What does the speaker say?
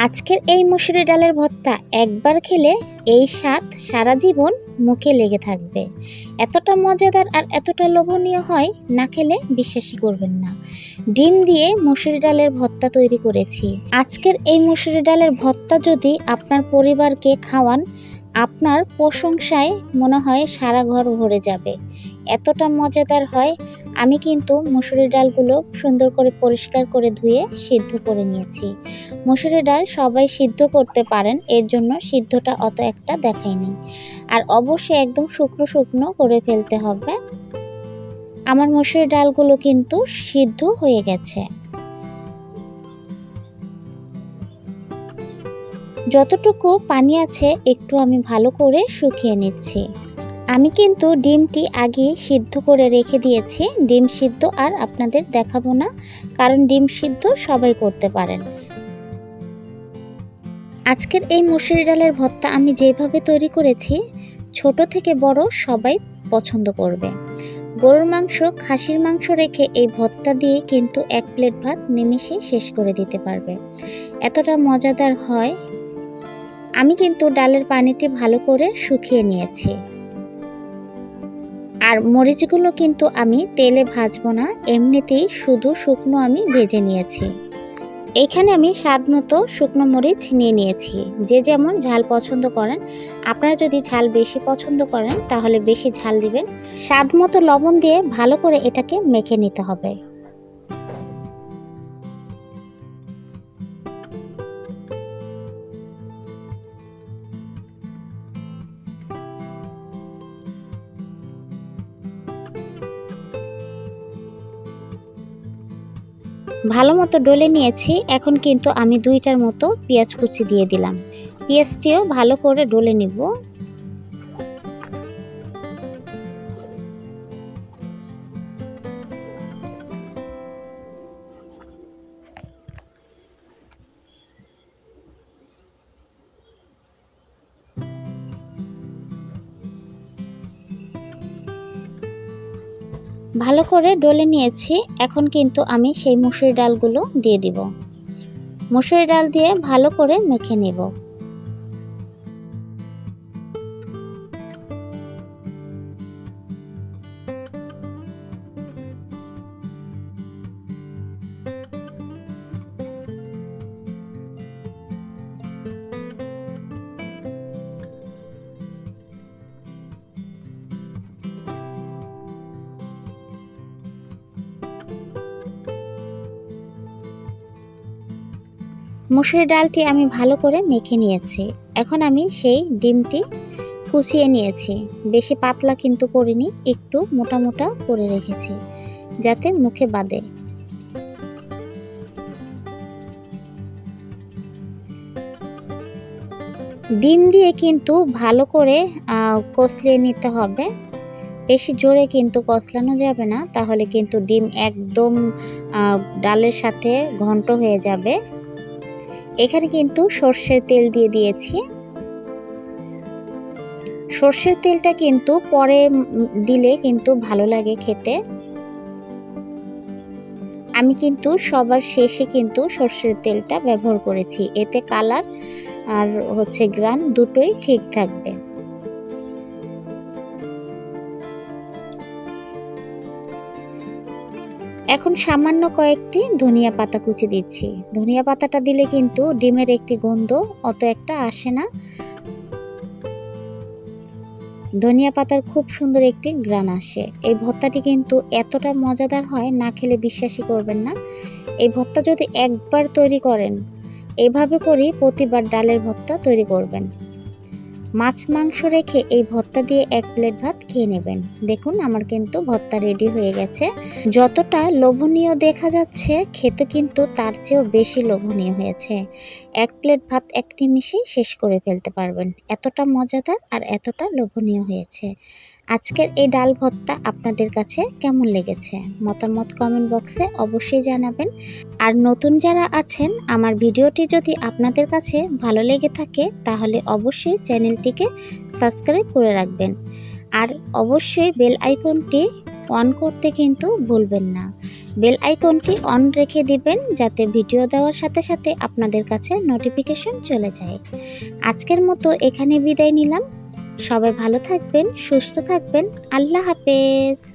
আজকের এই মসুরি ডালের ভর্তা একবার খেলে এই স্বাদ সারা জীবন মুখে লেগে থাকবে। এতটা মজাদার আর এতটা লোভনীয় হয়, না খেলে বিশ্বাসই করবেন না। ডিম দিয়ে মসুরি ডালের ভর্তা তৈরি করেছি। আজকের এই মসুরি ডালের ভর্তা যদি আপনার পরিবারকে খাওয়ান, আপনার প্রশংসায় মনে হয় সারা ঘর ভরে যাবে, এতটা মজাদার হয়। আমি কিন্তু মসুরি ডালগুলো সুন্দর করে পরিষ্কার করে ধুয়ে সিদ্ধ করে নিয়েছি। মসুরি ডাল সবাই সিদ্ধ করতে পারেন, এর জন্য সিদ্ধটা অত একটা দেখায়নি। আর অবশ্যই একদম শুকনো শুকনো করে ফেলতে হবে। আমার মসুরি ডালগুলো কিন্তু সিদ্ধ হয়ে গেছে। যতটুকু পানি আছে একটু আমি ভালো করে শুকিয়ে নিচ্ছি। আমি কিন্তু ডিমটি আগে সিদ্ধ করে রেখে দিয়েছি। ডিম সিদ্ধ আর আপনাদের দেখাবো না, কারণ ডিম সিদ্ধ সবাই করতে পারেন। আজকের এই মসুরি ডালের ভর্তা আমি যেভাবে তৈরি করেছি, ছোট থেকে বড় সবাই পছন্দ করবে। গরুর মাংস, খাসির মাংস রেখে এই ভর্তা দিয়ে কিন্তু এক প্লেট ভাত নিমেষে শেষ করে দিতে পারবে, এতটা মজাদার হয়। আমি কিন্তু ডালের পানিটি ভালো করে শুকিয়ে নিয়েছি। আর মরিচগুলো কিন্তু আমি তেলে ভাজবো না, এমনিতেই শুধু শুকনো আমি ভেজে নিয়েছি। এইখানে আমি স্বাদ মতো শুকনো মরিচ নিয়ে নিয়েছি। যে যেমন ঝাল পছন্দ করেন, আপনারা যদি ঝাল বেশি পছন্দ করেন তাহলে বেশি ঝাল দিবেন। স্বাদ মতো লবণ দিয়ে ভালো করে এটাকে মেখে নিতে হবে। ভালো মতো ডলে নিয়েছি। এখন কিন্তু আমি 2টার মতো পেঁয়াজ কুচি দিয়ে দিলাম। পেঁয়াজটিও ভালো করে ডলে নিব। ভালো করে ডলে নিয়েছি। এখন কিন্তু আমি সেই মসুরি ডালগুলো দিয়ে দিব। মসুরি ডাল দিয়ে ভালো করে মেখে নেব। মসুরি ডালটি আমি ভালো করে মেখে নিয়েছি। এখন আমি সেই ডিমটি কুচিয়ে নিয়েছি। বেশি পাতলা কিন্তু করিনি, একটু মোটা মোটা করে রেখেছি যাতে মুখে বাঁধে। ডিম দিয়ে কিন্তু ভালো করে কষলিয়ে নিতে হবে। বেশি জোরে কিন্তু কষলানো যাবে না, তাহলে কিন্তু ডিম একদম ডালের সাথে ঘন্ট হয়ে যাবে। এখানে কিন্তু সর্ষের তেল দিয়ে দিয়েছি। সর্ষের তেলটা কিন্তু পরে দিলে কিন্তু ভালো লাগে খেতে। আমি কিন্তু সবার শেষে কিন্তু সর্ষের তেলটা ব্যবহার করেছি, এতে কালার আর গ্রান দুটোই ঠিক থাকবে। এখন সামান্য কয়েকটি ধনিয়া পাতা কুচি দিচ্ছি। ধনিয়া পাতাটা দিলে কিন্তু ডিমের একটি গন্ধ অত একটা আসে না। ধনিয়া পাতার খুব সুন্দর একটি ঘ্রাণ আসে। এই ভর্তাটি কিন্তু এতটা মজাদার হয়, না খেলে বিশ্বাসই করবেন না। এই ভর্তা যদি একবার তৈরি করেন, এভাবে করেই প্রতিবার ডালের ভর্তা তৈরি করবেন। মাছ মাংস রেখে এই ভর্তা দিয়ে এক প্লেট ভাত খেয়ে নেবেন। দেখুন আমার কিন্তু ভর্তা রেডি হয়ে গেছে। যতটা লোভনীয় দেখা যাচ্ছে, খেতে কিন্তু তার চেয়েও বেশি লোভনীয় হয়েছে। এক প্লেট ভাত এক নিমিষেই শেষ করে ফেলতে পারবেন, এতটা মজাদার আর এতটা লোভনীয় হয়েছে। আজকের এই ডাল ভর্তা আপনাদের কাছে কেমন লেগেছে মতামত কমেন্ট বক্সে অবশ্যই জানাবেন। আর নতুন যারা আছেন, আমার ভিডিওটি যদি আপনাদের কাছে ভালো লেগে থাকে তাহলে অবশ্যই চ্যানেলটিকে সাবস্ক্রাইব করে রাখবেন। আর অবশ্যই বেল আইকনটি অন করতে কিন্তু ভুলবেন না। বেল আইকনটি অন রেখে দিবেন যাতে ভিডিও দেওয়ার সাথে সাথে আপনাদের কাছে নোটিফিকেশন চলে যায়। আজকের মতো এখানে বিদায় নিলাম। সবাই ভালো থাকবেন, সুস্থ থাকবেন। আল্লাহ হাফেজ।